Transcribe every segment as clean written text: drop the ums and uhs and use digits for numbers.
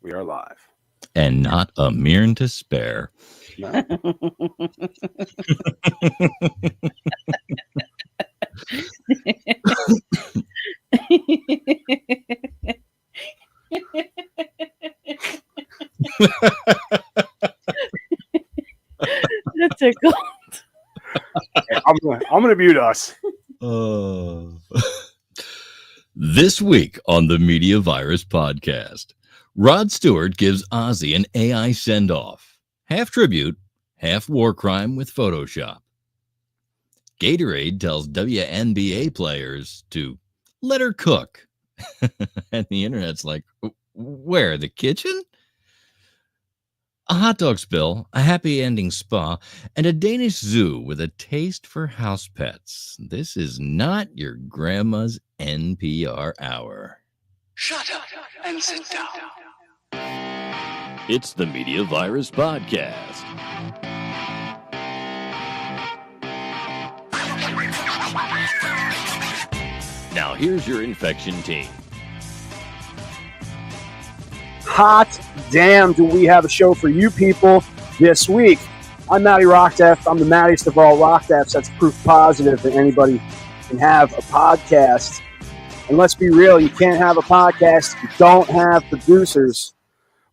We are live. And not a mirror to spare. No. That's tickled. I'm gonna mute us. This week on the Media Virus Podcast, Rod Stewart gives Ozzy an AI send-off. Half tribute, half war crime with Photoshop. Gatorade tells WNBA players to let her cook. And the internet's like, where? The kitchen? A hot dog spill, a happy ending spa, and a Danish zoo with a taste for house pets. This is not your grandma's NPR hour. Shut up and sit down. It's the Media Virus Podcast. Now here's your infection team. Hot damn, do we have a show for you people this week. I'm Matty Rockdeff. I'm the mattiest of all Rockdeffs. That's proof positive that anybody can have a podcast. And let's be real, you can't have a podcast if you don't have producers.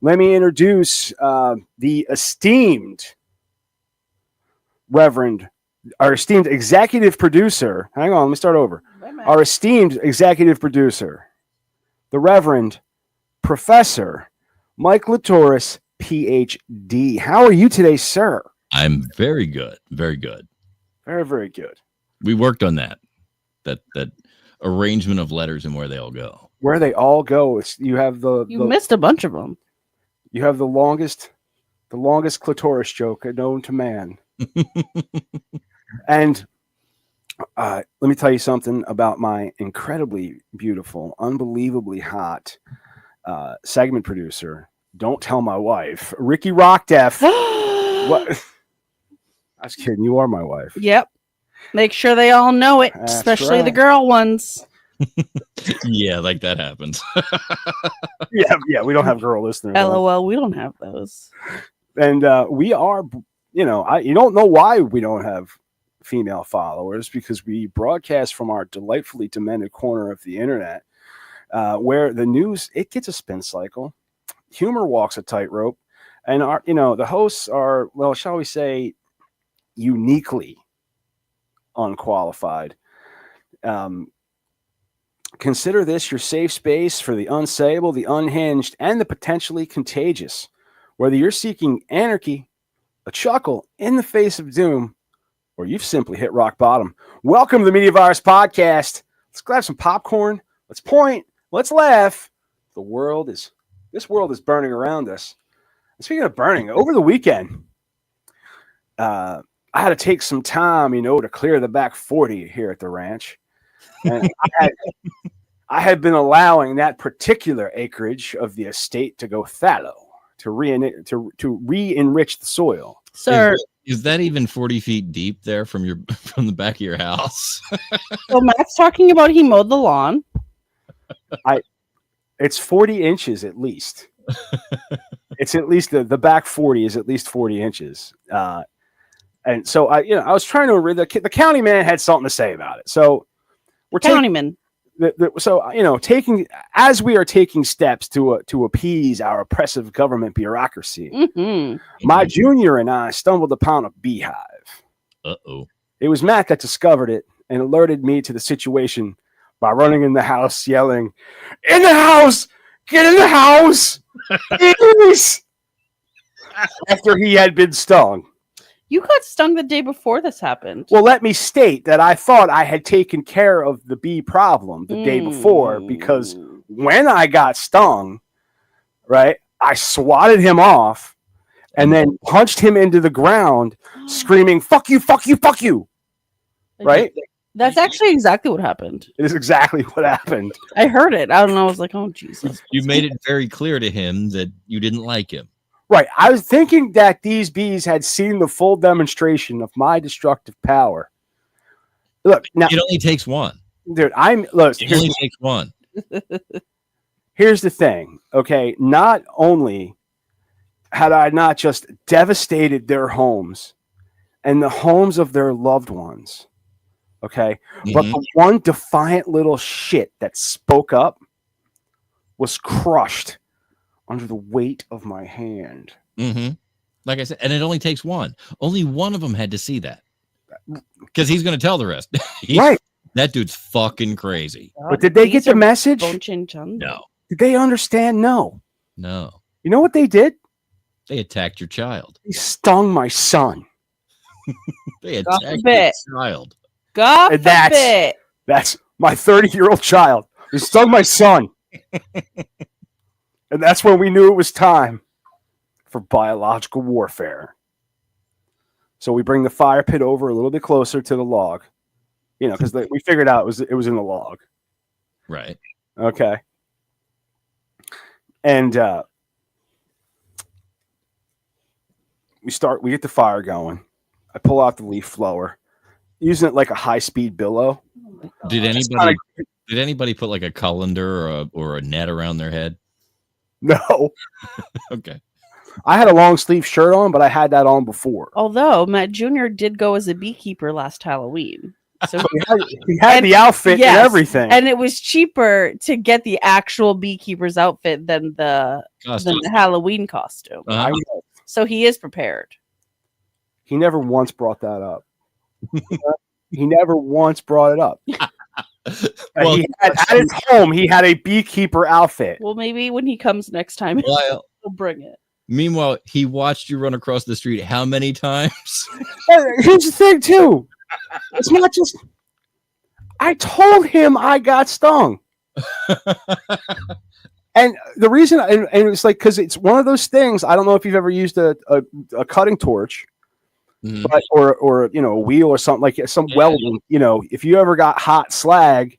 Let me introduce the esteemed our esteemed executive producer. Hang on, let me start over. Our esteemed executive producer, the Reverend Professor Mike Latoris, PhD. How are you today, sir? I'm very good. Very good. Very, very good. We worked on that arrangement of letters and where they all go. Where they all go. You missed a bunch of them. You have the longest clitoris joke known to man. And let me tell you something about my incredibly beautiful, unbelievably hot segment producer. Don't tell my wife, Ricky Rockdeff. What? I was kidding. You are my wife. Yep. Make sure they all know it, That's especially right. the girl ones. Yeah, like that happens. Yeah. We don't have girl listeners. LOL, we don't have those. And we are, you don't know why we don't have female followers, because we broadcast from our delightfully demented corner of the internet, where the news, it gets a spin cycle. Humor walks a tightrope, and the hosts are, well, shall we say, uniquely unqualified. Consider this your safe space for the unsayable, the unhinged, and the potentially contagious. Whether you're seeking anarchy, a chuckle in the face of doom, or you've simply hit rock bottom, welcome to the Media Virus Podcast. Let's grab some popcorn. Let's point. Let's laugh. This world is burning around us. And speaking of burning, over the weekend, I had to take some time, to clear the back 40 here at the ranch. And I had been allowing that particular acreage of the estate to go fallow, to re-enrich the soil. Sir, Is that even 40 feet deep there from the back of your house? so Matt's talking about he mowed the lawn. It's 40 inches at least. It's at least the back 40 is at least 40 inches. And so I was trying to read the county man had something to say about it. So we're Countyman. as we are taking steps to appease our oppressive government bureaucracy, my junior and I stumbled upon a beehive. Uh-oh. It was Matt that discovered it and alerted me to the situation by running in the house, yelling, "In the house! Get in the house! Please!" After he had been stung. You got stung the day before this happened. Well, let me state that I thought I had taken care of the bee problem the day before, because when I got stung, right, I swatted him off and then punched him into the ground, screaming, "Fuck you, fuck you, fuck you." Right? That's actually exactly what happened. It is exactly what happened. I heard it. I don't know. I was like, oh, Jesus. You made it very clear to him that you didn't like him. Right. I was thinking that these bees had seen the full demonstration of my destructive power. Look, now It only takes one. dude, It only takes one. here's the thing. okay, not only had I not just devastated their homes and the homes of their loved ones, okay, but the one defiant little shit that spoke up was crushed under the weight of my hand. Like I said, and it only takes one. Only one of them had to see that, because he's going to tell the rest. Right. That dude's fucking crazy. But did they get the message? No. Did they understand? No. No. You know what they did? They attacked your child. They stung my son. They attacked your child. God And forbid. that's my 30-year-old child. They stung my son. And that's when we knew it was time for biological warfare. So we bring the fire pit over a little bit closer to the log. You know, because we figured out it was in the log. Right. Okay. And we get the fire going. I pull out the leaf blower, using it like a high-speed billow. Did anybody put like a colander or a net around their head? No. Okay. I had a long sleeve shirt on, but I had that on before. Although Matt Jr. did go as a beekeeper last Halloween. So he had the outfit and everything. And it was cheaper to get the actual beekeeper's outfit than the Halloween costume. So he is prepared. He never once brought that up. He never once brought it up. Well, at his home, he had a beekeeper outfit. Well, maybe when he comes next time, he'll bring it. Meanwhile, he watched you run across the street how many times? Here's the thing, too. It's not just... I told him I got stung. And the reason... And it's like, because it's one of those things, I don't know if you've ever used a cutting torch, but or you know, a wheel or something, like some welding, you know, if you ever got hot slag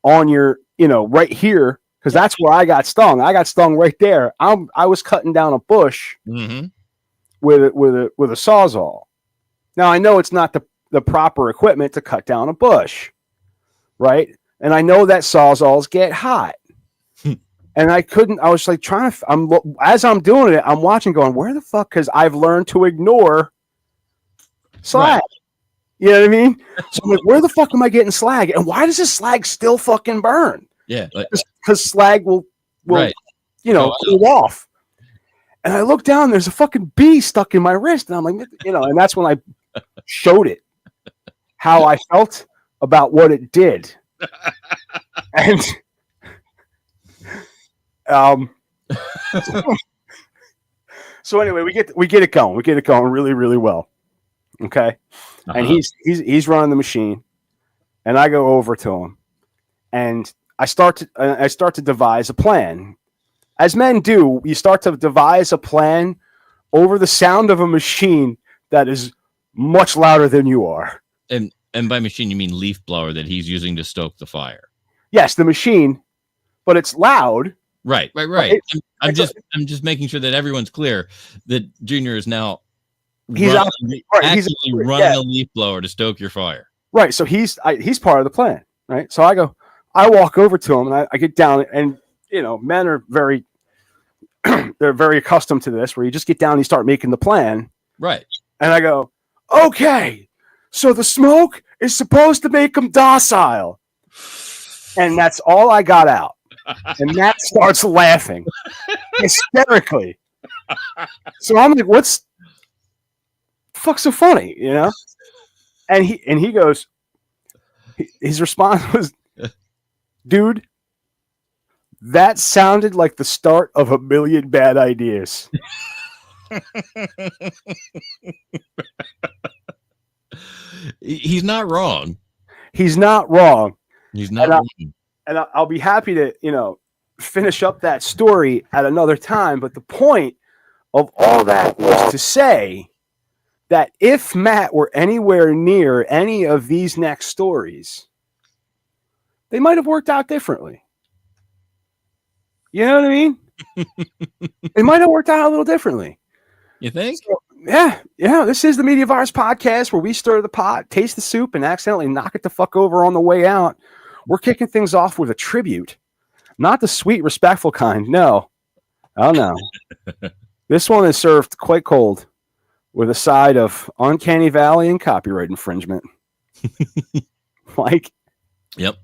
on your, you know, right here, because that's where I got stung. I got stung right there. I was cutting down a bush with a sawzall. Now I know it's not the proper equipment to cut down a bush, right? And I know that sawzalls get hot. And I was like trying to, as I'm doing it, I'm watching going, where the fuck? Because I've learned to ignore slag. Right. You know what I mean? So I'm like, where the fuck am I getting slag? And why does this slag still fucking burn? Yeah. Because slag will you know, cool off. And I look down, there's a fucking bee stuck in my wrist. And I'm like, you know, and that's when I showed it how I felt about what it did. And so anyway, we get it going. We get it going really, really well. Okay. And he's running the machine, and I go over to him, and I start to devise a plan. As men do, you start to devise a plan over the sound of a machine that is much louder than you are. And by machine, you mean leaf blower that he's using to stoke the fire. Yes, the machine, but it's loud. Right. I'm just making sure that everyone's clear that Junior is now running a leaf blower to stoke your fire. Right. So he's part of the plan. Right. So I walk over to him and I get down, and you know, men are they're very accustomed to this, where you just get down and you start making the plan. Right. And I go, okay, so the smoke is supposed to make them docile. And that's all I got out. And Matt starts laughing hysterically. So I'm like, what's the fuck so funny, you know? And he goes, his response was, dude, that sounded like the start of a million bad ideas. He's not wrong. He's not wrong. He's not wrong. And I'll be happy to, you know, finish up that story at another time. But the point of all that was to say that if Matt were anywhere near any of these next stories, they might have worked out differently. You know what I mean? It might have worked out a little differently. You think? So, yeah. This is the Media Virus Podcast, where we stir the pot, taste the soup, and accidentally knock it the fuck over on the way out. We're kicking things off with a tribute Not the sweet, respectful kind. No. Oh, no. This one is served quite cold with a side of uncanny valley and copyright infringement. Mike? Yep.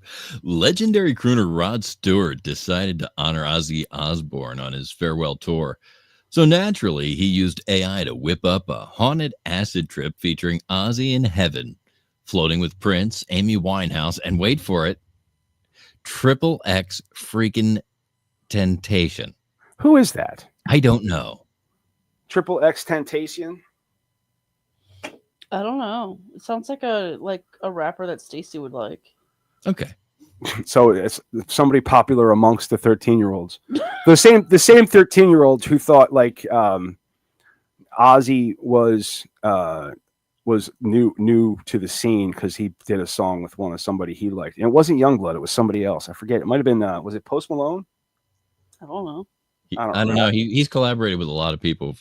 Legendary crooner Rod Stewart decided to honor Ozzy Osbourne on his farewell tour. So naturally, he used AI to whip up a haunted acid trip featuring Ozzy in heaven, floating with Prince, Amy Winehouse, and wait for it, Triple X freaking Temptation. Who is that? I don't know. Triple X Temptation? I don't know. It sounds like a rapper that Stacy would like. Okay. So it's somebody popular amongst the 13-year-olds. The same 13-year-olds who thought like Ozzy was new to the scene because he did a song with somebody he liked. And it wasn't Youngblood, it was somebody else. I forget. It might have been was it Post Malone? I don't know. I don't know. He's collaborated with a lot of people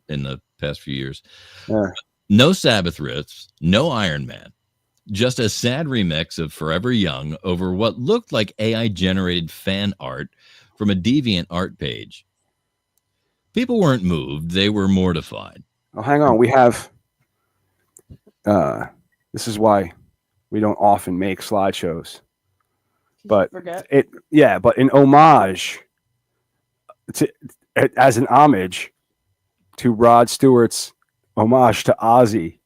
in the past few years. Yeah. No Sabbath riffs, no Iron Man. Just a sad remix of Forever Young over what looked like AI-generated fan art from a deviant art page. People weren't moved. They were mortified. Oh, hang on. We have... this is why we don't often make slideshows. But forget. But in homage, as an homage to Rod Stewart's homage to Ozzy,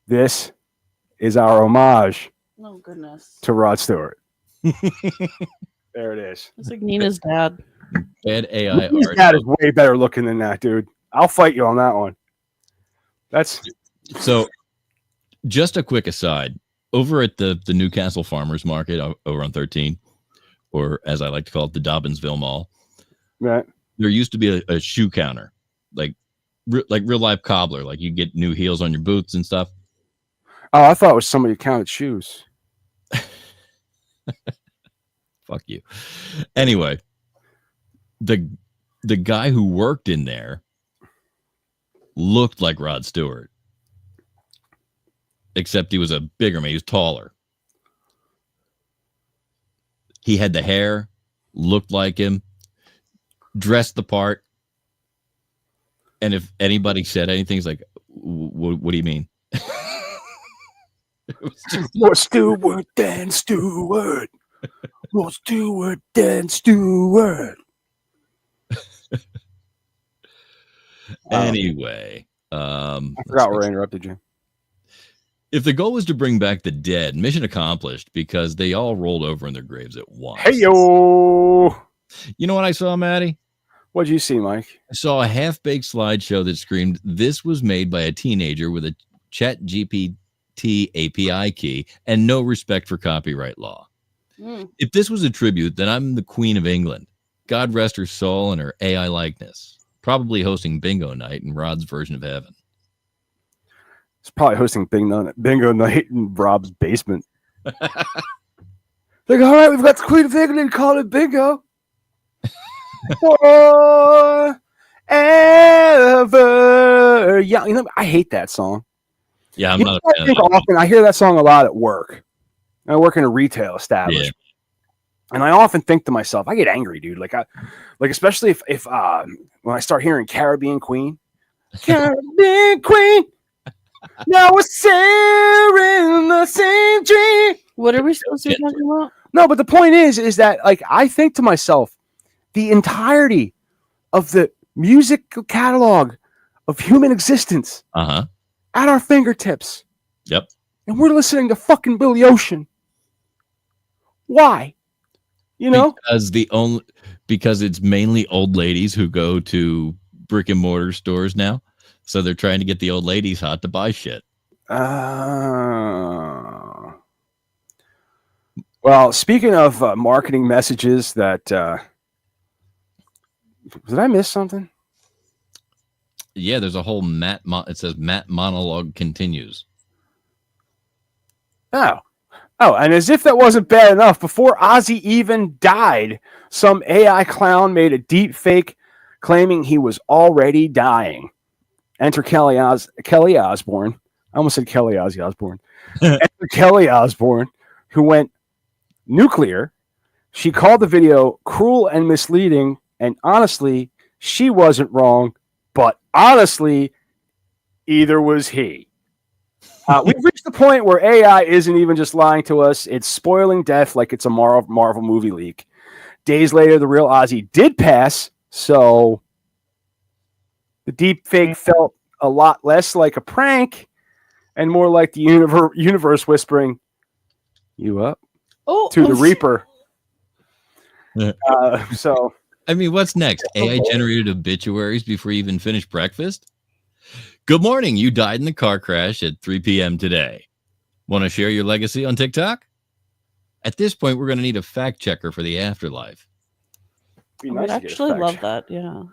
this is our homage Oh, goodness. to Rod Stewart. There it is. It's like Nina's dad. Bad AI His art. dad is way better looking than that, dude. I'll fight you on that one. That's so. Just a quick aside. Over at the Newcastle Farmers Market over on 13, or as I like to call it, the Dobbinsville Mall, right. There used to be a shoe counter, like real life cobbler. Like you get new heels on your boots and stuff. Oh, I thought it was somebody who counted shoes. Fuck you. Anyway, the guy who worked in there looked like Rod Stewart, except he was a bigger man. He was taller. He had the hair, looked like him, dressed the part. And if anybody said anything, it's like, what do you mean? It was just More Stewart than Stewart. More Stewart than Stewart. Anyway. I forgot where I interrupted you. If the goal was to bring back the dead, mission accomplished because they all rolled over in their graves at once. Hey, yo. You know what I saw, Maddie? What'd you see, Mike? I saw a half-baked slideshow that screamed, this was made by a teenager with a ChatGPT API key and no respect for copyright law. If this was a tribute, then I'm the Queen of England. God rest her soul and her AI likeness. Probably hosting bingo night in Rod's version of heaven. It's probably hosting bingo night in Rob's basement. Like, all right, we've got the Queen of England, call it bingo. Forever young. You know, I hate that song. Yeah, I'm not a fan of often, I hear that song a lot at work. I work in a retail establishment. Yeah. And I often think to myself, I get angry, dude. Like especially if when I start hearing Caribbean Queen. Caribbean Queen. Now we're sharing the same dream. What are we supposed to be talking about? No, but the point is that like I think to myself, the entirety of the musical catalog of human existence at our fingertips. Yep. And we're listening to fucking Billy Ocean. Why? You know? Because it's mainly old ladies who go to brick and mortar stores now. So they're trying to get the old ladies hot to buy shit. Well, speaking of marketing messages that did I miss something? Yeah, there's a whole it says Matt monologue continues. Oh, and as if that wasn't bad enough, before Ozzy even died, some AI clown made a deep fake claiming he was already dying. Enter Kelly Osbourne. I almost said Ozzy Osbourne. Enter Kelly Osbourne, who went nuclear, She called the video cruel and misleading, and honestly, she wasn't wrong, but honestly, either was he. We've reached the point where AI isn't even just lying to us. It's spoiling death like it's a Marvel movie leak. Days later, the real Ozzy did pass, so the deepfake felt a lot less like a prank and more like the universe whispering, "You up?" to the Reaper. So, I mean, what's next? AI generated obituaries before you even finish breakfast? Good morning. You died in the car crash at 3 p.m. today. Want to share your legacy on TikTok? At this point, we're going to need a fact checker for the afterlife. I would actually love that. Yeah.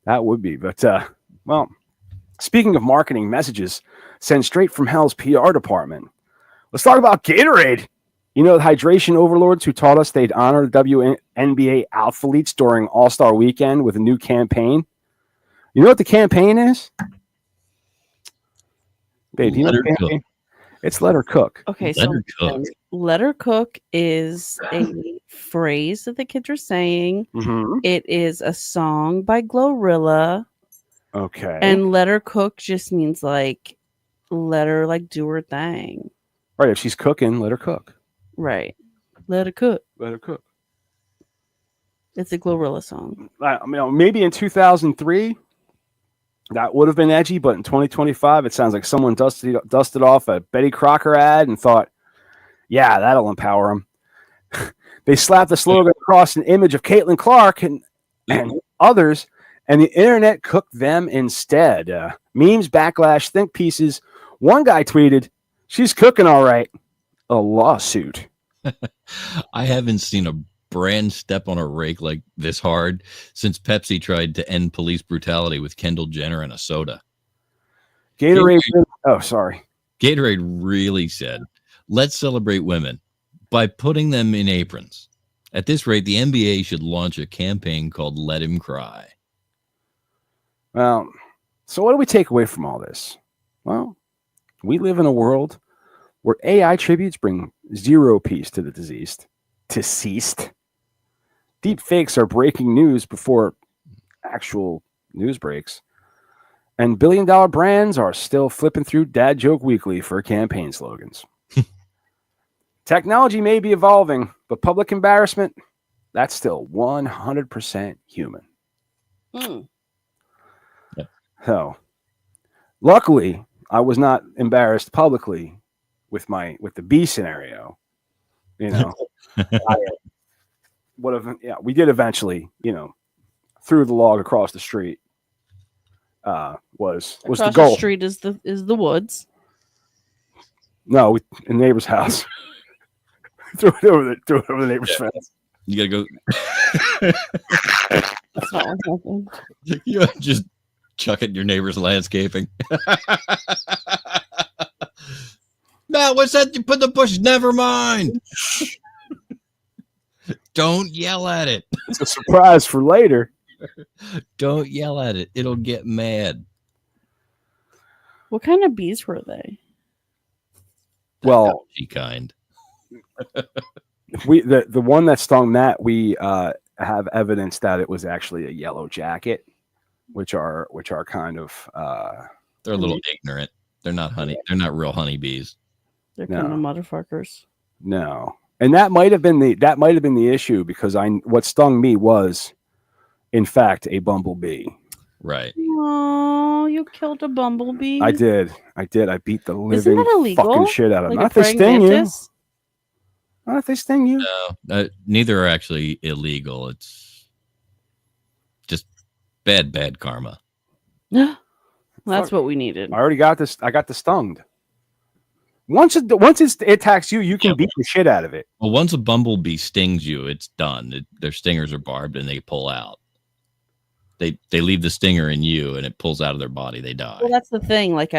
That would be. But, well, speaking of marketing messages sent straight from hell's PR department, let's talk about Gatorade. You know, the hydration overlords who taught us they'd honor the WNBA athletes during All-Star Weekend with a new campaign. You know what the campaign is? Babe, you know the campaign? It's Let Her Cook. Okay, so Let Her Cook is a phrase that the kids are saying. Mm-hmm. It is a song by Glorilla. Okay. And Let Her Cook just means like let her like do her thing. Right. If she's cooking, let her cook. Right. Let her cook. Let her cook. It's a Glorilla song. I mean, maybe in 2003 that would have been edgy, but in 2025 it sounds like someone dusted off a Betty Crocker ad and thought, yeah, that'll empower them. They slapped the slogan across an image of Caitlin Clark and others, and the internet cooked them instead. Memes, backlash, think pieces. One guy tweeted, "She's cooking all right." A lawsuit. I haven't seen a brand step on a rake like this hard since Pepsi tried to end police brutality with Kendall Jenner and a soda. Gatorade really said, let's celebrate women by putting them in aprons. At this rate, the NBA should launch a campaign called Let Him Cry. Well, so what do we take away from all this? Well, we live in a world where AI tributes bring zero peace to the deceased. Deep fakes are breaking news before actual news breaks. And billion-dollar brands are still flipping through Dad Joke Weekly for campaign slogans. Technology may be evolving, but public embarrassment, that's still 100% human. Mm. Yep. So, luckily, I was not embarrassed publicly with the B scenario. You know, we did eventually, threw the log across the street. Was across the goal. The street is the woods. No, in the neighbor's house. threw it over the neighbor's fence. You gotta go. That's not what happened. You just chuck it in your neighbor's landscaping. Matt, what's that? You put the bush. Never mind. Don't yell at it. It's a surprise for later. Don't yell at it. It'll get mad. What kind of bees were they? Well, kind. The one that stung Matt, we have evidence that it was actually a yellow jacket, which are kind of they're a little ignorant. They're not honey. They're not real honeybees. They're kind of motherfuckers. No, and that might have been the issue because what stung me was, in fact, a bumblebee. Right. Oh, you killed a bumblebee. I did. I beat the living fucking shit out of them. Like not if they sting you. Not if they sting you. No, neither are actually illegal. It's just bad karma. That's what we needed. I already got this. I got the stung. Once it attacks you, you can beat the shit out of it. Well, once a bumblebee stings you, it's done. Their stingers are barbed and they pull out. They leave the stinger in you and it pulls out of their body. They die. Well, that's the thing. Like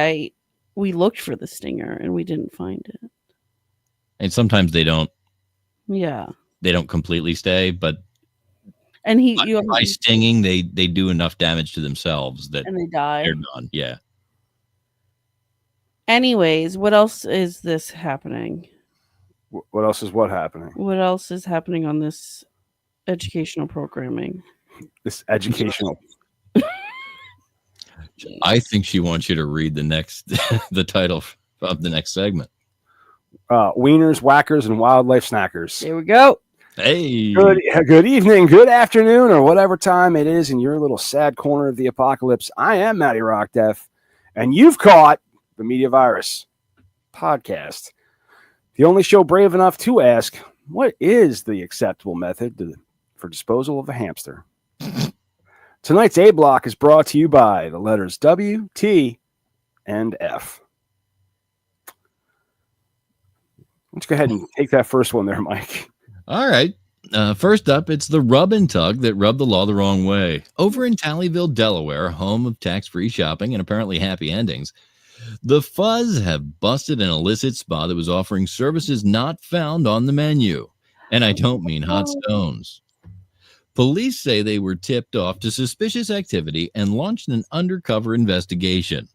we looked for the stinger and we didn't find it. And sometimes they don't. Yeah. They don't completely stay, but and by stinging, they do enough damage to themselves that and they die. They're done. Yeah. Anyways, what else is this happening? What else is happening? What else is happening on this educational programming? This educational. I think she wants you to read the title of the next segment. Wieners, whackers, and wildlife snackers. There we go. Hey. Good evening, good afternoon, or whatever time it is in your little sad corner of the apocalypse. I am Matty Rockdeath, and you've caught the Media Virus podcast, the only show brave enough to ask, what is the acceptable method for disposal of a hamster? Tonight's A Block is brought to you by the letters W, T, and F. Let's go ahead and take that first one there, Mike. All right. First up, it's the rub and tug that rubbed the law the wrong way. Over in Tallyville, Delaware, home of tax-free shopping and apparently happy endings, the Fuzz have busted an illicit spa that was offering services not found on the menu. And I don't mean hot stones. Police say they were tipped off to suspicious activity and launched an undercover investigation.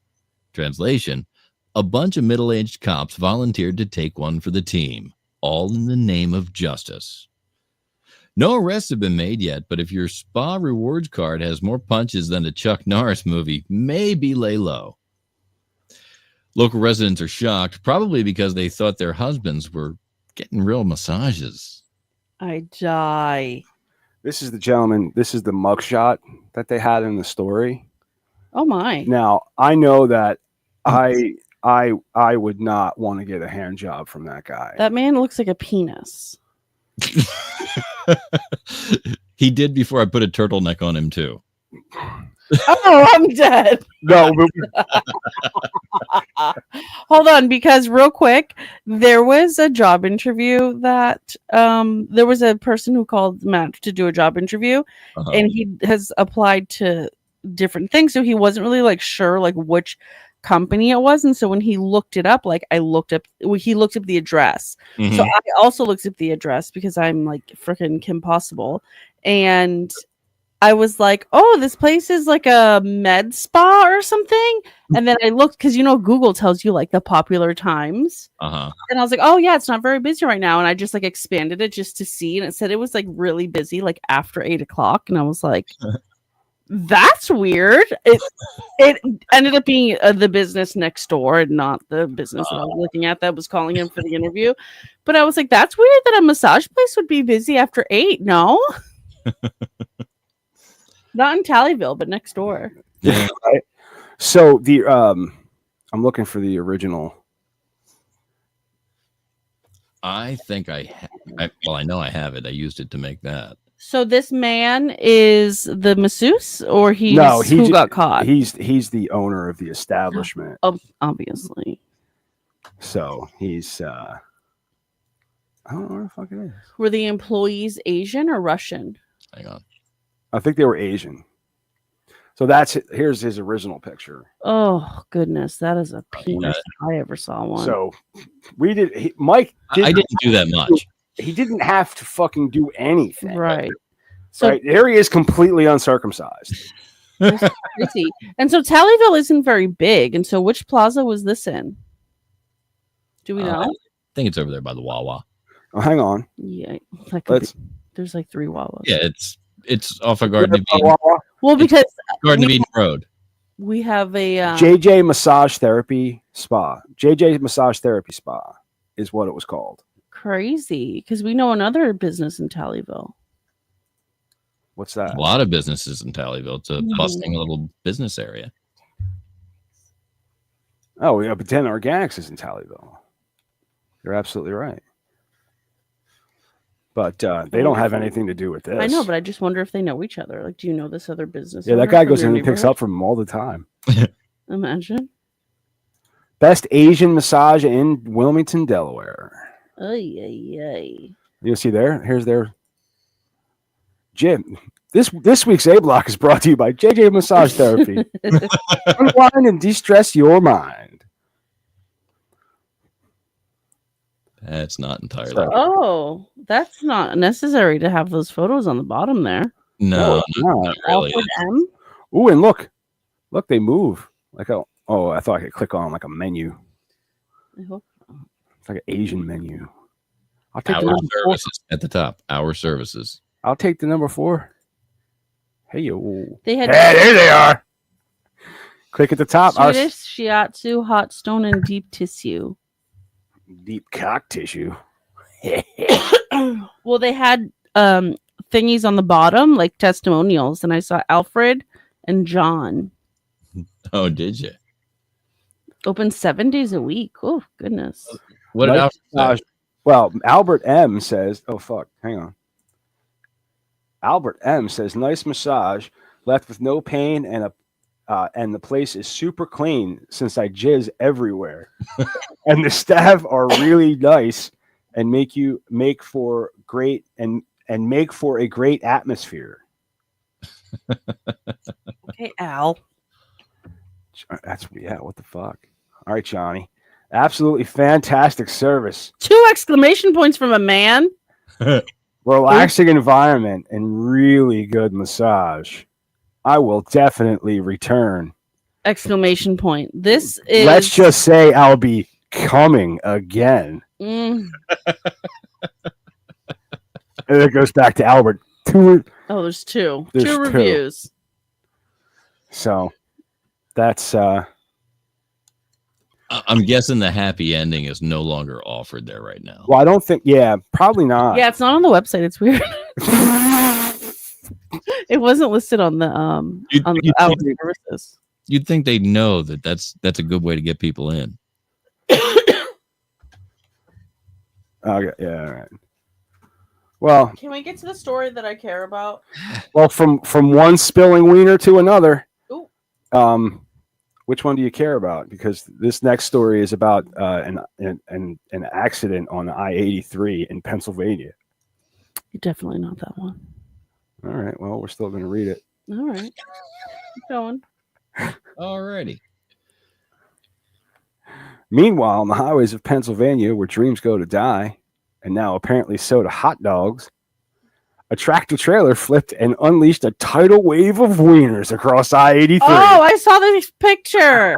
Translation, a bunch of middle-aged cops volunteered to take one for the team, all in the name of justice. No arrests have been made yet, but if your spa rewards card has more punches than a Chuck Norris movie, maybe lay low. Local residents are shocked, probably because they thought their husbands were getting real massages. I die. This is the gentleman. This is the mugshot that they had in the story. Oh my! Now I know that I would not want to get a hand job from that guy. That man looks like a penis. He did before I put a turtleneck on him too. Oh, I'm dead. No. Hold on, because real quick, there was a job interview that there was a person who called Matt to do a job interview, and he has applied to different things, so he wasn't really like sure like which company it was, and so when he looked it up, like he looked up the address. Mm-hmm. So I also looked up the address because I'm like freaking Kim Possible, and I was like, oh, this place is like a med spa or something. And then I looked because, Google tells you like the popular times. And I was like, oh, yeah, it's not very busy right now. And I just like expanded it just to see. And it said it was like really busy, like after 8:00. And I was like, that's weird. It ended up being the business next door and not the business that I was looking at that was calling him for the interview. But I was like, that's weird that a massage place would be busy after 8. No. Not in Tallyville, but next door. Yeah. Right. So the I'm looking for the original. I think I know I have it. I used it to make that. So this man is the masseuse, or who got caught? He's the owner of the establishment. Obviously. So he's I don't know where the fuck it is. Were the employees Asian or Russian? Hang on. I think they were Asian. So here's his original picture. Oh goodness, that is a penis if I ever saw one. So Mike. I didn't do that much. He didn't have to fucking do anything. Right. So right. There he is, completely uncircumcised. Crazy. And so Tallyville isn't very big. And so which plaza was this in? Do we know? I think it's over there by the Wawa. Oh, hang on. Yeah. There's like 3 Wawas. Yeah, it's off of Garden of Eden. Well, because Garden of Eden Road. We have a JJ Massage Therapy Spa. JJ Massage Therapy Spa is what it was called. Crazy, because we know another business in Tallyville. What's that? A lot of businesses in Tallyville. It's a bustling little business area. Oh, yeah, but 10 Organics is in Tallyville. You're absolutely right. But they don't have anything to do with this. I know, but I just wonder if they know each other. Like, do you know this other business? Yeah, that guy goes in and picks up from him all the time. Imagine. Best Asian massage in Wilmington, Delaware. Ay. You'll see there. Here's their gym. This week's A Block is brought to you by JJ Massage Therapy. Unwind and de-stress your mind. That's not entirely. Oh, that's not necessary to have those photos on the bottom there. No, not really. Ooh, and look, they move like I thought I could click on like a menu. I hope it's like an Asian menu. I'll take the Our number 4. services at the top. Our services. I'll take the number 4. Hey, yo. They had Hey, there they are. Click at the top. Our Swedish shiatsu, hot stone, and deep tissue. deep cock tissue. Well, they had thingies on the bottom, like testimonials, and I saw Alfred and John. Oh, did you? Open 7 days a week. Oh, goodness. What did Nice Alfred say? massage. Well, Albert M says, oh, fuck. Hang on. Albert M says, nice massage, left with no pain, and the place is super clean since I jizz everywhere. And the staff are really nice and make for a great atmosphere. Okay, Al. What the fuck? All right, Johnny. Absolutely fantastic service. 2 exclamation points from a man. Relaxing environment and really good massage. I will definitely return. Exclamation point. This is. Let's just say I'll be coming again. Mm. And it goes back to Albert. Oh, there's 2. There's 2 2. reviews. So that's I'm guessing the happy ending is no longer offered there right now. well, I don't think probably not. Yeah, it's not on the website. It's weird. It wasn't listed on the You'd our think- services. You'd think they'd know that that's a good way to get people in. Okay, yeah, all right. Well, Can we get to the story that I care about? from one spilling wiener to another. Ooh. Which one do you care about? Because this next story is about an accident on I-83 in Pennsylvania. Definitely not that one. All right. Well, we're still going to read it. All right. Keep going. Alrighty. Meanwhile, on the highways of Pennsylvania, where dreams go to die, and now apparently so do hot dogs, a tractor trailer flipped and unleashed a tidal wave of wieners across I-83. Oh, I saw this picture.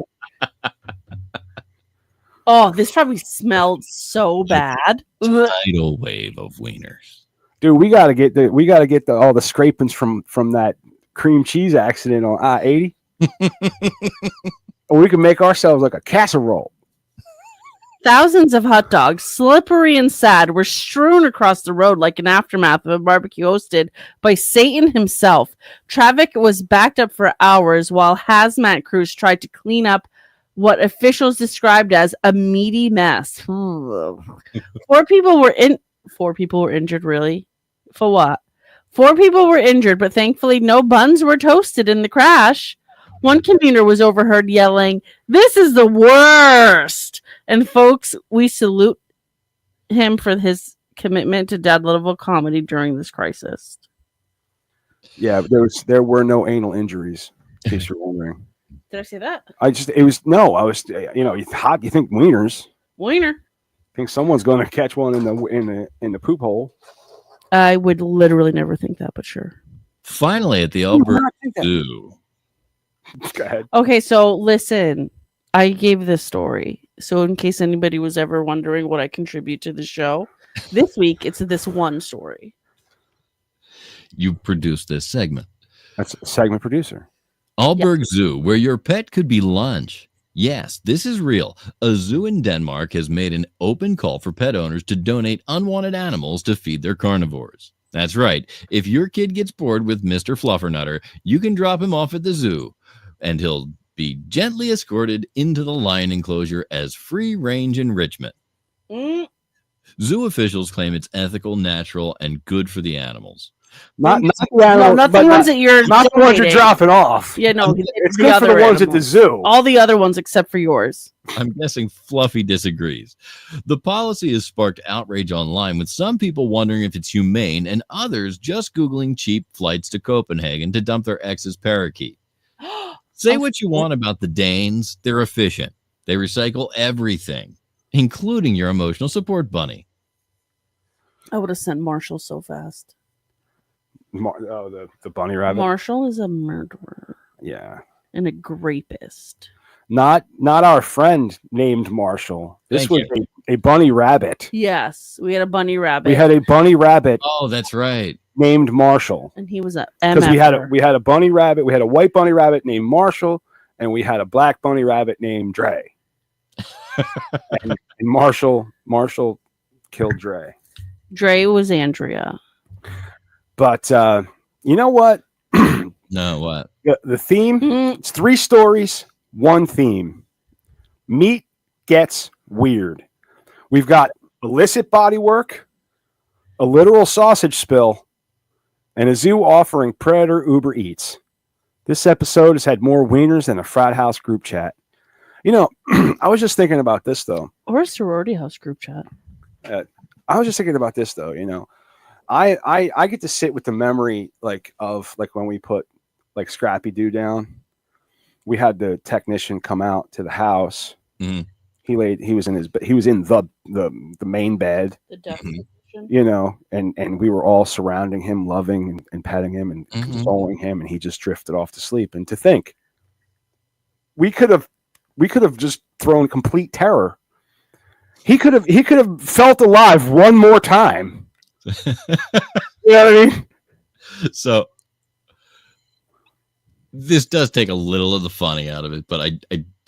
Oh, this probably smelled so bad. Ugh. Tidal wave of wieners. Dude, we got to get all the scrapings from that cream cheese accident on I-80. Or we can make ourselves like a casserole. Thousands of hot dogs, slippery and sad, were strewn across the road like an aftermath of a barbecue hosted by Satan himself. Traffic was backed up for hours while hazmat crews tried to clean up what officials described as a meaty mess. 4 people were injured, really? For what? 4 people were injured, but thankfully no buns were toasted in the crash. One commuter was overheard yelling, "This is the worst!" And folks, we salute him for his commitment to dead level comedy during this crisis. Yeah, there were no anal injuries, in case you're wondering. Did I say that? You think wieners. Wiener. Think someone's going to catch one in the poop hole. I would literally never think that, but sure. Finally, at the Alberta Zoo. Go ahead. Okay, so listen, I gave this story. So in case anybody was ever wondering what I contribute to the show, this week it's this one story. You produced this segment. That's a segment producer. Aalborg Zoo, where your pet could be lunch. Yes, this is real. A zoo in Denmark has made an open call for pet owners to donate unwanted animals to feed their carnivores. That's right. If your kid gets bored with Mr. Fluffernutter, you can drop him off at the zoo, and he'll be gently escorted into the lion enclosure as free-range enrichment. Zoo officials claim it's ethical, natural, and good for the animals. Not the ones that you're not the ones you're donating. dropping off. Yeah, no, It's good for the ones at the zoo. All the other ones except for yours. I'm guessing Fluffy disagrees. The policy has sparked outrage online, with some people wondering if it's humane and others just Googling cheap flights to Copenhagen to dump their ex's parakeet. Say what you want about the Danes. They're efficient. They recycle everything, including your emotional support bunny. I would have sent Marshall so fast. The bunny rabbit. Marshall is a murderer Yeah. and a rapist. Not our friend named Marshall. This Thank was a bunny rabbit. Yes, we had a bunny rabbit. We had a bunny rabbit Oh, that's right. named Marshall. and he was a Because we had a bunny rabbit. We had a white bunny rabbit named Marshall, and we had a black bunny rabbit named Dre. and Marshall killed Dre. Dre was Andrea. But you know what? No, what? The theme, Mm, it's 3 stories, 1 theme. Meat gets weird. We've got illicit body work, a literal sausage spill, and a zoo offering Predator Uber Eats. This episode has had more wieners than a frat house group chat. You know, I was just thinking about this, though. or a sorority house group chat. I was just thinking about this, though. You know, I get to sit with the memory of when we put Scrappy Doo down. We had the technician come out to the house. Mhm. He was in the main bed, The definition. you know, and we were all surrounding him, loving and petting him and Mhm. consoling him, and he just drifted off to sleep. And to think we could have just thrown complete terror. He could have felt alive one more time. You know what I mean? So this does take a little of the funny out of it, but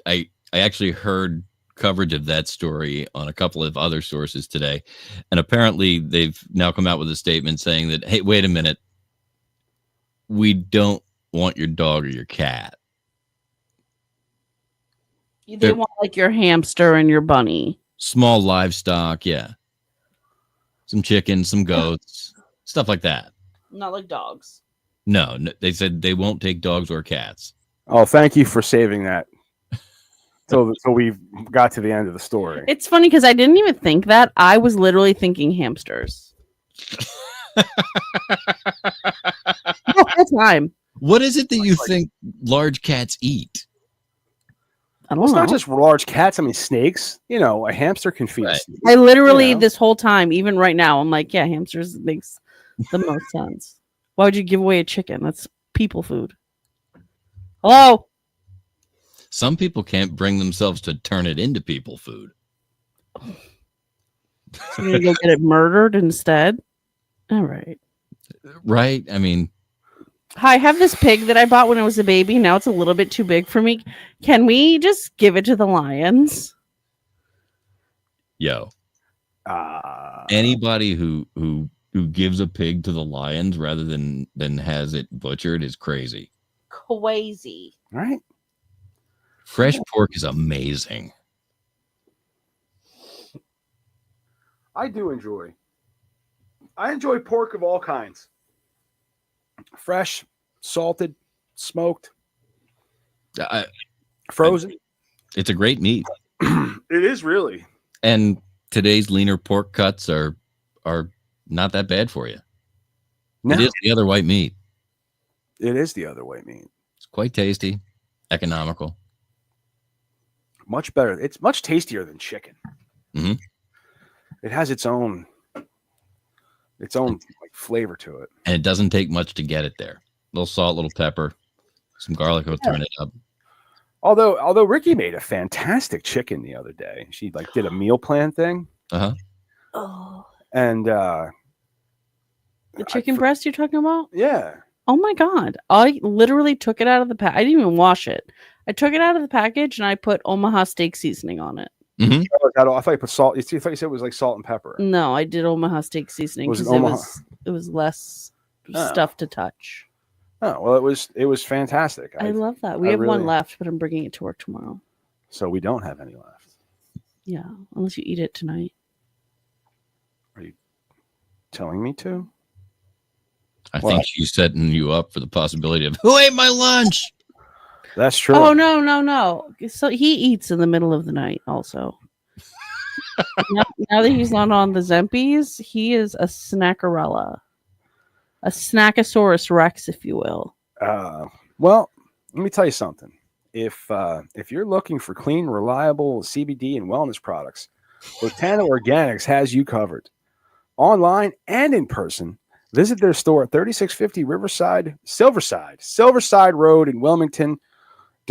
I actually heard coverage of that story on a couple of other sources today, and apparently they've now come out with a statement saying that, hey, wait a minute, we don't want your dog or your cat. They want like your hamster and your bunny. Small livestock, yeah, some chickens, some goats, stuff like that. Not like dogs. No, they said they won't take dogs or cats. Oh, thank you for saving that. So we got to the end of the story. It's funny because I didn't even think that. I was literally thinking hamsters. The whole time. What is it that you think large cats eat? I don't It's know. not just large cats. I mean, snakes. You know, a hamster can feed. Right. A snake. I literally You know. this whole time, even right now, I'm like, yeah, hamsters makes the most sense. Why would you give away a chicken? That's people food. Hello? Some people can't bring themselves to turn it into people food. So you're gonna go get it murdered instead? All right. Right? I mean, Hi, I have this pig that I bought when I was a baby. Now it's a little bit too big for me. Can we just give it to the lions? yo, anybody who gives a pig to the lions rather than has it butchered is crazy. Crazy. Right? Fresh pork is amazing. I do enjoy. I enjoy pork of all kinds. Fresh, salted, smoked, frozen. It's a great meat, It is really. and today's leaner pork cuts are not that bad for you. No, It is the other white meat. it is the other way meat. It's quite tasty, economical. Much better. It's much tastier than chicken. Mhm. It has its own flavor to it. And it doesn't take much to get it there. Little salt, little pepper, some garlic will turn it up. Although Ricky made a fantastic chicken the other day. She did a meal plan thing, Uh-huh. Oh, and the chicken breast you're talking about? yeah, Oh my god. I literally took it out of the pack. I didn't even wash it. I took it out of the package and I put Omaha steak seasoning on it. Mm-hmm. I thought you put salt. I thought you said it was like salt and pepper. No, I did Omaha steak seasoning Was it because Omaha? it was less Oh. stuff to touch. Oh well, it was fantastic. I love that. We I have one really- left, but I'm bringing it to work tomorrow. So we don't have any left. Yeah, unless you eat it tonight. Telling me to? I Well, think she's setting you up for the possibility of, who ate my lunch? That's true. Oh no. So he eats in the middle of the night also. now that he's not on the Zempies, he is a snackarella. A snackosaurus rex, if you will. Well, let me tell you something. If you're looking for clean, reliable CBD and wellness products, Botano Organics has you covered. Online and in person, visit their store at 3650 Silverside Road in Wilmington,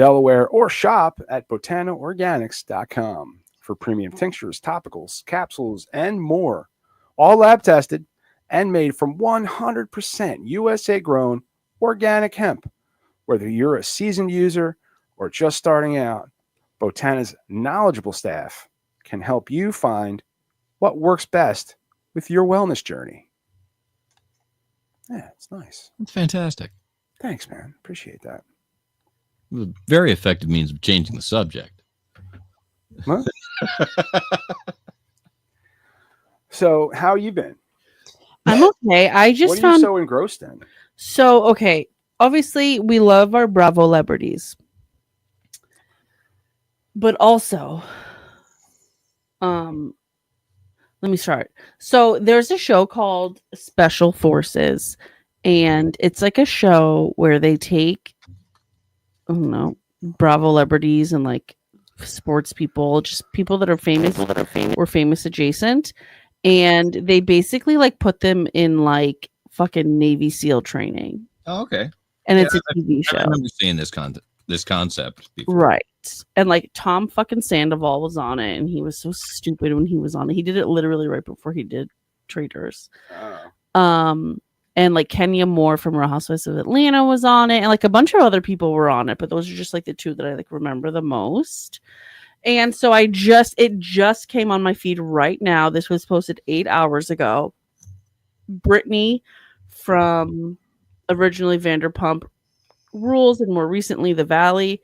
Delaware, or shop at botanoorganics.com for premium tinctures, topicals, capsules, and more. All lab tested and made from 100% USA grown organic hemp. Whether you're a seasoned user or just starting out, Botana's knowledgeable staff can help you find what works best with your wellness journey. Yeah, it's nice. That's fantastic. Thanks, man. Appreciate that. It was a very effective means of changing the subject. Huh? So, how you been? I'm okay. I just What are found you so engrossed in? so okay. Obviously, we love our Bravo celebrities, but also, let me start. So there's a show called Special Forces, and it's like a show where they take, I don't know, Bravo celebrities and like sports people, just people that are famous or famous adjacent, and they basically like put them in like fucking Navy SEAL training, Oh, okay. and it's Yeah, a TV I show. remember seeing this concept before. Right. And like Tom fucking Sandoval was on it, and he was so stupid when he was on it. He did it literally right before he did Traitors. Oh. And like Kenya Moore from Real Housewives of Atlanta was on it, and like a bunch of other people were on it, but those are just like the two that I like remember the most. And so it just came on my feed right now. This was posted 8 hours ago. Brittany from originally Vanderpump Rules and more recently The Valley,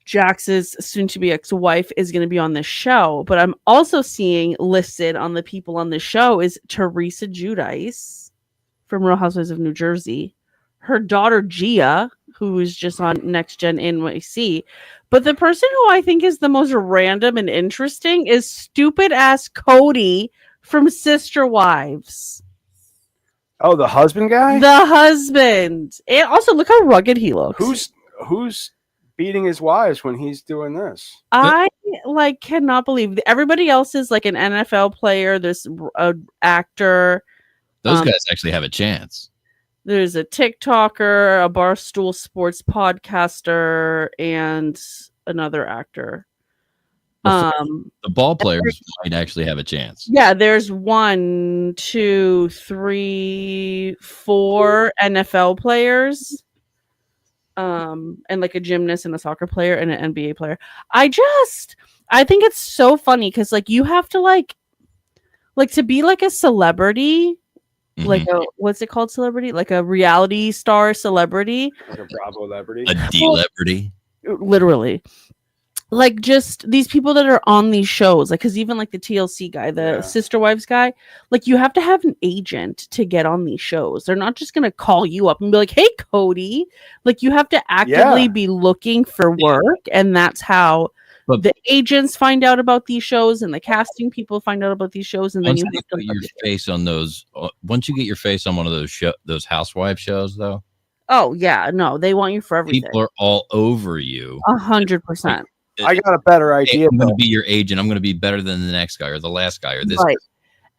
Jax's soon-to-be ex-wife, is going to be on this show. But I'm also seeing listed on the people on the show is Teresa Giudice from Real Housewives of New Jersey, her daughter Gia, who is just on Next Gen NYC. But the person who I think is the most random and interesting is stupid-ass Cody from Sister Wives. Oh, the husband guy? The husband. And also, look how rugged he looks. Who's beating his wives when he's doing this? I like cannot believe everybody else is like an NFL player. There's an actor. Those guys actually have a chance. There's a TikToker, a Barstool Sports podcaster, and another actor. The ball players might actually have a chance. Yeah, there's 1, 2, 3, 4 NFL players. And like a gymnast and a soccer player and an NBA player. I think it's so funny because like you have to like to be like a celebrity, like a what's it called, celebrity, like a reality star celebrity, Like a Bravo celebrity? A celebrity, literally. Like just these people that are on these shows, like because even like the TLC guy, the Sister Wives guy, like you have to have an agent to get on these shows. They're not just gonna call you up and be like, "Hey, Cody." Like you have to actively be looking for work, and that's how the agents find out about these shows, and the casting people find out about these shows, and then once you you have to put your face on those. Once you get your face on one of those housewife shows, though. Oh yeah, no, they want you for everything. People are all over you. 100%. I got a better idea. I'm going to be your agent. I'm going to be better than the next guy or the last guy or this. Right.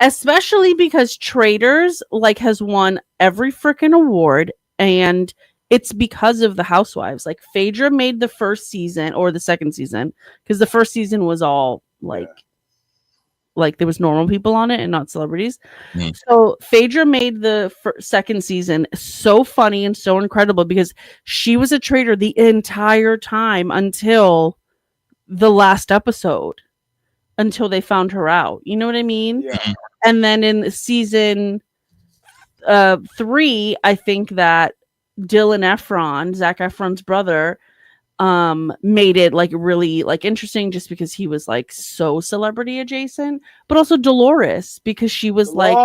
Especially because Traitors like has won every freaking award, and it's because of the housewives. Like Phaedra made the first season or the second season, because the first season was all like there was normal people on it and not celebrities. So Phaedra made the second season so funny and so incredible because she was a traitor the entire time until the last episode, until they found her out. You know what I mean? Yeah. And then in season 3, I think that Dylan Efron, Zac Efron's brother, made it like really like interesting just because he was like so celebrity adjacent, but also Dolores, because she was like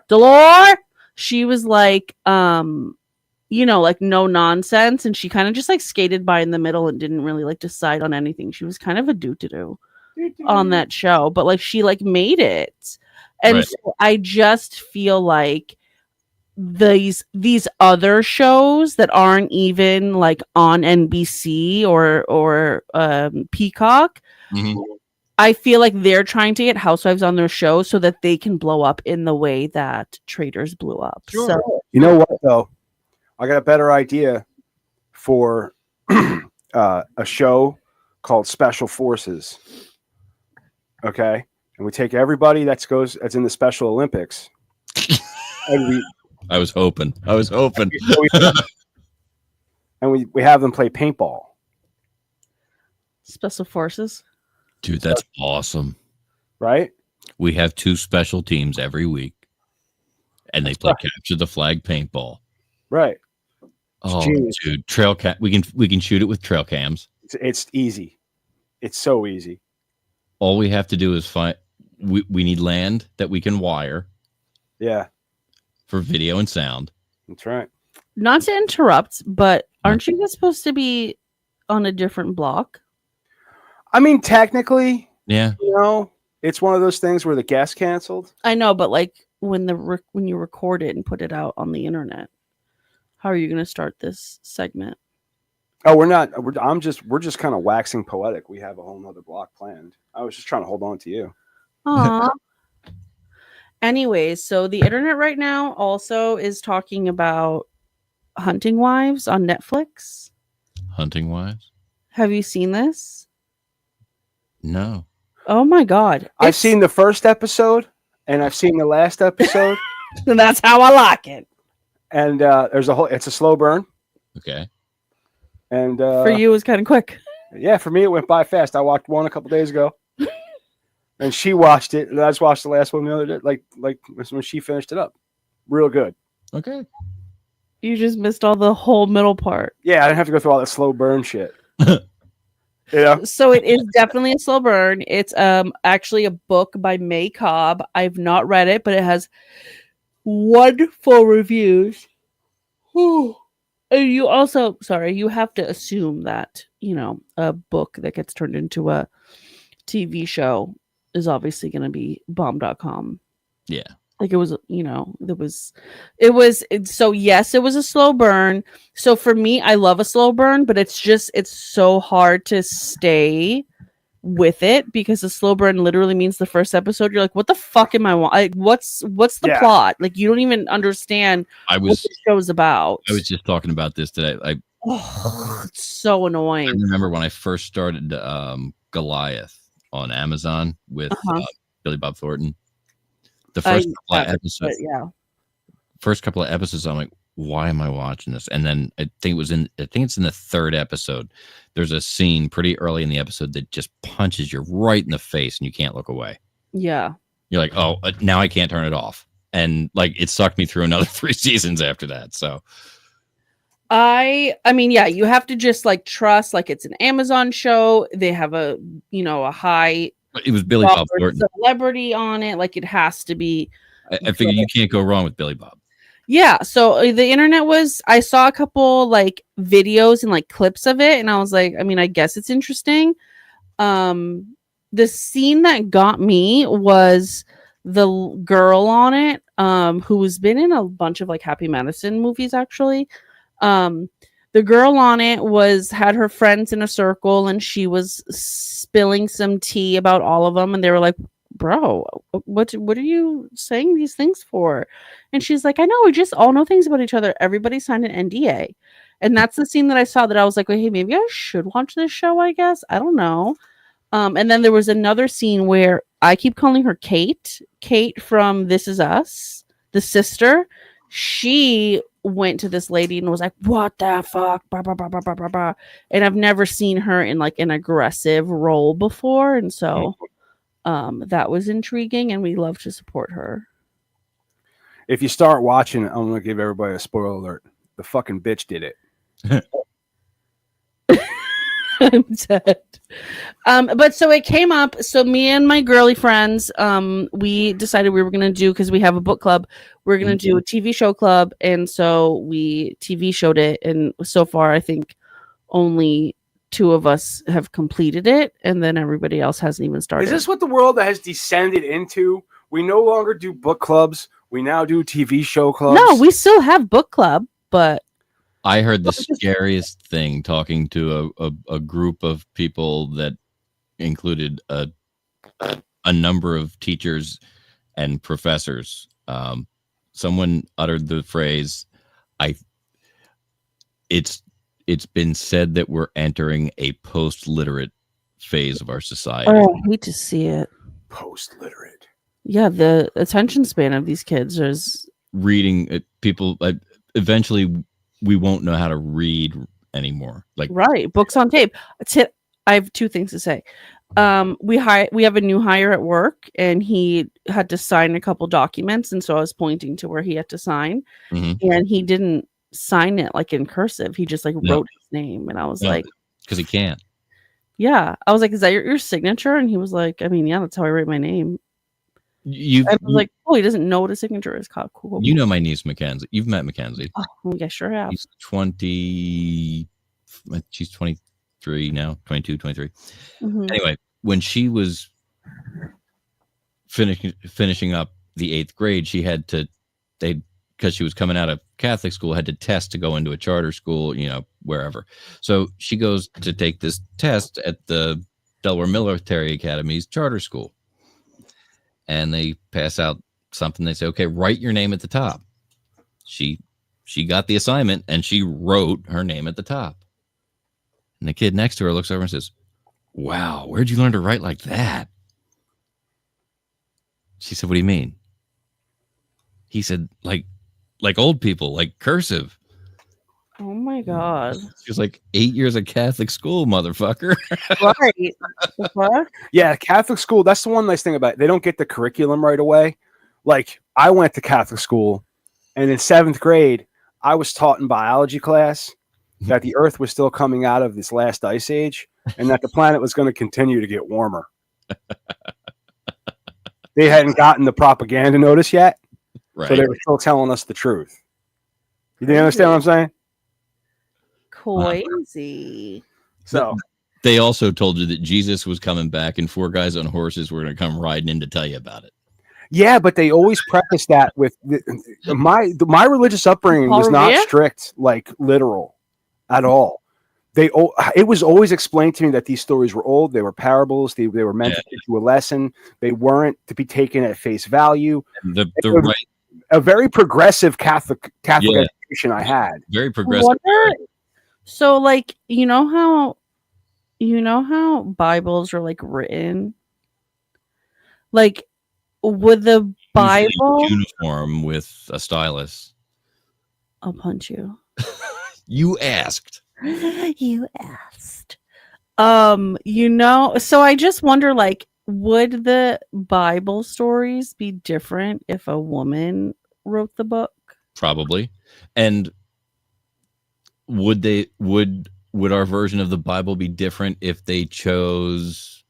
Dolores. She was like you know, like no nonsense, and she kind of just like skated by in the middle and didn't really like decide on anything. She was kind of a doo-doo on that show, but like she like made it. And so I just feel like these other shows that aren't even like on NBC or Peacock, I feel like they're trying to get housewives on their show so that they can blow up in the way that Traitors blew up. Sure. So you know what though? I got a better idea for a show called Special Forces. Okay, and we take everybody that's in the Special Olympics, and I was hoping. we have them play paintball. Special forces. Dude, that's awesome. Right? We have 2 special teams every week, and they play capture the flag paintball. Right. Oh, genius. dude, we can shoot it with trail cams. It's easy. It's so easy. All we have to do is find. We need land that we can wire. Yeah, for video and sound. that's right. Not to interrupt, but aren't you guys supposed to be on a different block? I mean, technically, Yeah. It's one of those things where the guest canceled. I know, but like when you record it and put it out on the internet, how are you going to start this segment? Oh, we're not. We're just kind of waxing poetic. We have a whole nother block planned. I was just trying to hold on to you. Aww. Anyways, so the internet right now also is talking about Hunting Wives on Netflix. Hunting Wives? Have you seen this? No. Oh my god. I've seen the first episode and I've seen the last episode. And that's how I like it. And it's a slow burn. Okay. And for you it was kind of quick. Yeah, for me it went by fast. I watched one a couple days ago. And she watched it, and I just watched the last one the other day, like when she finished it up. Real good. Okay. You just missed all the whole middle part. Yeah, I didn't have to go through all that slow burn shit. So it is definitely a slow burn. It's actually a book by May Cobb. I've not read it, but it has wonderful reviews. And you also, you have to assume that, a book that gets turned into a TV show is obviously going to be bomb.com. Yeah. Like it was, so yes, it was a slow burn. So for me, I love a slow burn, but it's so hard to stay with it because a slow burn literally means the first episode. You're like, what the fuck am I like? What's the plot? Like you don't even understand what the show's about. I was just talking about this today. It's so annoying. I remember when I first started Goliath on Amazon with Billy Bob Thornton. The first couple of episodes, I'm like, why am I watching this? And then I think it's in the third episode. There's a scene pretty early in the episode that just punches you right in the face and you can't look away. Yeah. You're like, oh, now I can't turn it off. And like, it sucked me through another 3 seasons after that. So I mean, yeah, you have to just like trust, like it's an Amazon show. They have a high. It was Billy Bob Thornton celebrity on it. Like it has to be. I figure you can't go wrong with Billy Bob. Yeah. So the internet I saw a couple like videos and like clips of it, and I was like, I mean, I guess it's interesting. The scene that got me was the girl on it, who's been in a bunch of like Happy Madison movies actually. The girl on it had her friends in a circle and she was spilling some tea about all of them. And they were like, bro, what are you saying these things for? And she's like, I know, we just all know things about each other. Everybody signed an NDA. And that's the scene that I saw that I was like, well, hey, maybe I should watch this show, I guess. I don't know. And then there was another scene where I keep calling her Kate from This Is Us, the sister. She went to this lady and was like, what the fuck? Bah, bah, bah, bah, bah, bah, bah. And I've never seen her in like an aggressive role before. And so that was intriguing and we love to support her. If you start watching it, I'm going to give everybody a spoiler alert. The fucking bitch did it. I'm dead. But so it came up. So me and my girly friends, we decided we were going to do, because we have a book club, we're going to do a TV show club. And so we TV showed it. And so far, I think only 2 of us have completed it. And then everybody else hasn't even started. Is this what the world has descended into? We no longer do book clubs. We now do TV show clubs. No, we still have book club, but I heard the scariest thing talking to a group of people that included a number of teachers and professors. Someone uttered the phrase, it's it's been said that we're entering a post-literate phase of our society. Oh, I hate to see it. Post-literate. Yeah, the attention span of these kids is Reading people eventually we won't know how to read anymore. Like right. Books on tape. I have two things to say. We have a new hire at work, and he had to sign a couple documents, and so I was pointing to where he had to sign, Mhm. and he didn't sign it like in cursive. He just like No. wrote his name, and I was No. like, because he can't. yeah. I was like, is that your signature? And he was like, I mean, yeah, that's how I write my name. You And I was like, oh, he doesn't know what a signature is. Cool. you know my niece Mackenzie. You've met Mackenzie. Oh, yeah, sure have. She's 20. She's 23 now. 22, 23. Mhm. Anyway, when she was finishing up the 8th grade, she had to because she was coming out of Catholic school, had to test to go into a charter school, wherever. So she goes to take this test at the Delaware Military Academy's charter school. And they pass out something. They say, okay, write your name at the top. She got the assignment and she wrote her name at the top. And the kid next to her looks over and says, wow, where'd you learn to write like that? She said, what do you mean? He said, like old people, like cursive. Oh my god. She was like 8 years of Catholic school, motherfucker. Right. The fuck? Yeah, Catholic school, that's the one nice thing about it. They don't get the curriculum right away. Like, I went to Catholic school, and in 7th grade, I was taught in biology class that the Earth was still coming out of this last ice age, and that the planet was going to continue to get warmer. They hadn't gotten the propaganda notice yet, Right. so they were still telling us the truth. You understand what I'm saying? Crazy. So They also told you that Jesus was coming back and 4 guys on horses were going to come riding in to tell you about it. yeah, but they always preface that with my religious upbringing was not Revere? strict, like literal, at all. It was always explained to me that these stories were old. They were parables. They were meant to teach you a lesson. They weren't to be taken at face value. The were- right, A very progressive Catholic education I had. very progressive. So, like, you know how Bibles are like written? Like, would the Usually Bible? uniform with a stylus. I'll punch you. You asked. You asked. So I just wonder, like, would the Bible stories be different if a woman wrote the book? Probably. And would our version of the Bible be different if they chose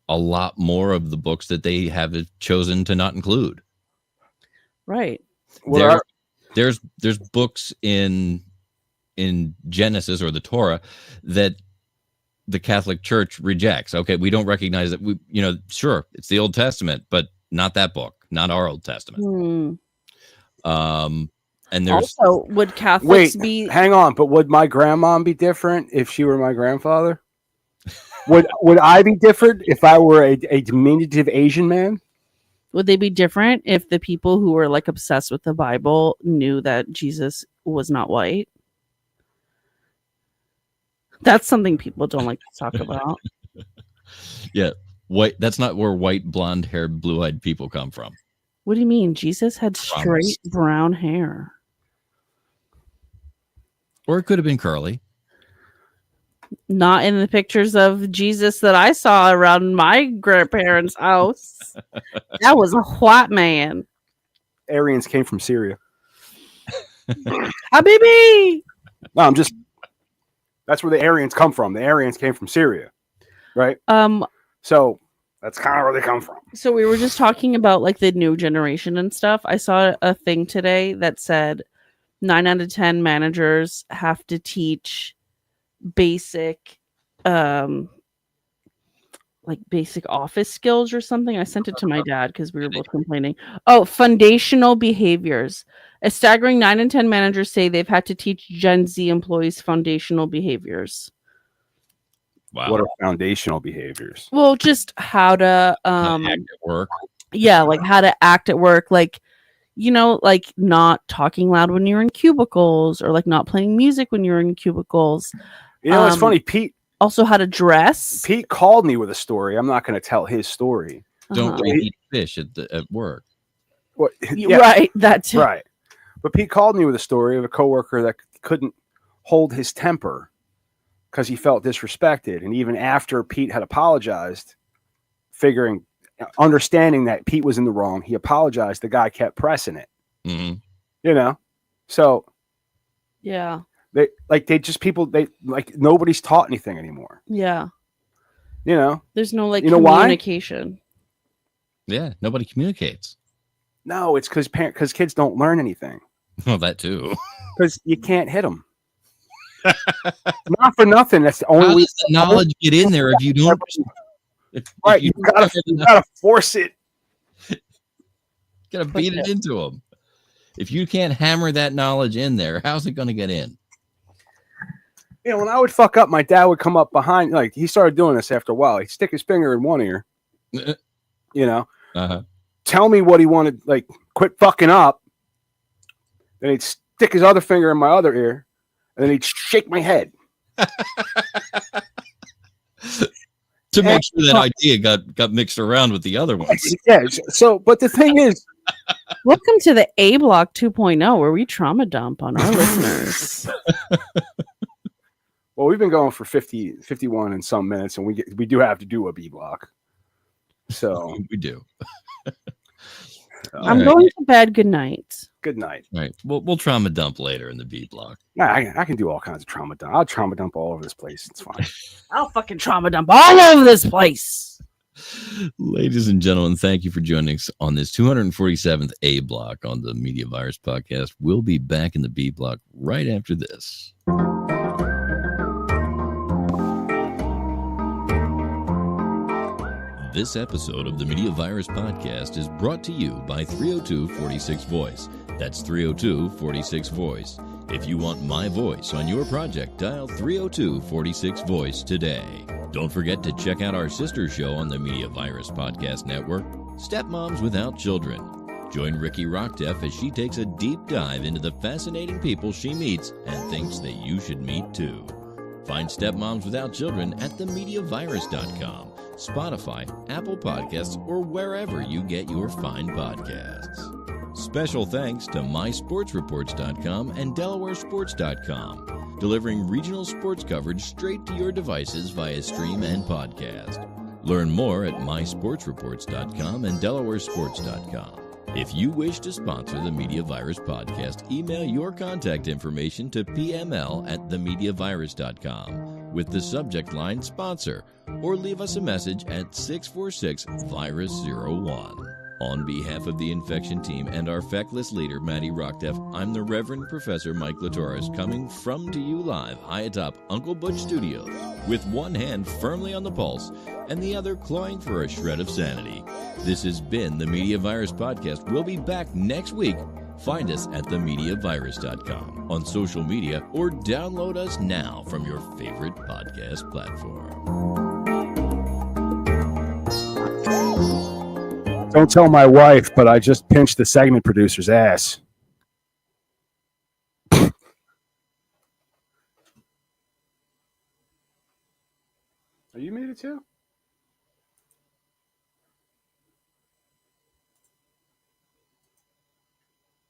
a lot more of the books that they have chosen to not include? Right. There's books in Genesis or the Torah that the Catholic Church rejects. Okay, we don't recognize that. Sure, it's the Old Testament, but not that book, not our Old Testament. And there's Also, would Catholics be? Hang on, but would my grandmom be different if she were my grandfather? Would I be different if I were a diminutive Asian man? Would they be different if the people who were like obsessed with the Bible knew that Jesus was not white? That's something people don't like to talk about. yeah, white. That's not where white, blonde-haired, blue-eyed people come from. What do you mean? Jesus had straight brown hair. Or it could have been curly. Not in the pictures of Jesus that I saw around my grandparents' house. That was a white man. Aryans came from Syria. Habibi! No, that's where the Aryans come from. The Aryans came from Syria, right? So that's kind of where they come from. So we were just talking about like the new generation and stuff. I saw a thing today that said 9 out of 10 managers have to teach basic basic office skills or something. I sent it to my dad because we were both complaining. Oh, foundational behaviors. A staggering 9 in 10 managers say they've had to teach Gen Z employees foundational behaviors. Wow. What are foundational behaviors? Well, just how to Act at work. yeah, like how to act at work. Like, you know, like not talking loud when you're in cubicles, or like not playing music when you're in cubicles. You know, it's funny. Pete Also how to dress. Pete called me with a story. I'm not going to tell his story. Don't eat fish at work. What? Right, that too. Right. But Pete called me with a story of a coworker that couldn't hold his temper because he felt disrespected. And even after Pete had apologized, understanding that Pete was in the wrong, he apologized. The guy kept pressing it. Mm-hmm. You know? So yeah. Nobody's taught anything anymore. Yeah. You know? There's no like communication. Why? Yeah, nobody communicates. No, it's because kids don't learn anything. Well, that too. Because you can't hit them. Not for nothing. That's the only How way. does the knowledge get in there if you don't? Right, you gotta force it. Gotta beat it into them. If you can't hammer that knowledge in there, how's it going to get in? You know, when I would fuck up, my dad would come up behind. Like, he started doing this after a while. He'd stick his finger in one ear. You know, tell me what he wanted. Like, quit fucking up. Then he'd stick his other finger in my other ear, and then he'd shake my head. To make sure that idea got mixed around with the other ones. Yeah. So, but the thing is, welcome to the A Block 2.0, where we trauma dump on our listeners. Well, we've been going for 51 and some minutes, and we do have to do a B block. So we do. I'm going to bed. Good night. Good night. All right. We'll trauma dump later in the B block. Yeah, I can do all kinds of trauma dump. I'll trauma dump all over this place. It's fine. I'll fucking trauma dump all over this place. Ladies and gentlemen, thank you for joining us on this 247th A block on the Media Virus Podcast. We'll be back in the B block right after this. This episode of the Media Virus Podcast is brought to you by 302-46 Voice. That's 302-46 Voice. If you want my voice on your project, dial 302-46 Voice today. Don't forget to check out our sister show on the Media Virus Podcast Network, Stepmoms Without Children. Join Ricky Rockdeff as she takes a deep dive into the fascinating people she meets and thinks that you should meet too. Find Stepmoms Without Children at themediavirus.com, Spotify, Apple Podcasts, or wherever you get your fine podcasts. Special thanks to mysportsreports.com and delawaresports.com, delivering regional sports coverage straight to your devices via stream and podcast. Learn more at mysportsreports.com and delawaresports.com. If you wish to sponsor the Media Virus Podcast, email your contact information to pml@themediavirus.com with the subject line sponsor, or leave us a message at 646-VIRUS01. On behalf of the infection team and our feckless leader, Maddie Rockdeff, I'm the Reverend Professor Mike Latoris, coming to you live high atop Uncle Butch Studios, with one hand firmly on the pulse and the other clawing for a shred of sanity. This has been the Media Virus Podcast. We'll be back next week. Find us at themediavirus.com, on social media, or download us now from your favorite podcast platform. Don't tell my wife, but I just pinched the segment producer's ass. Are you muted too?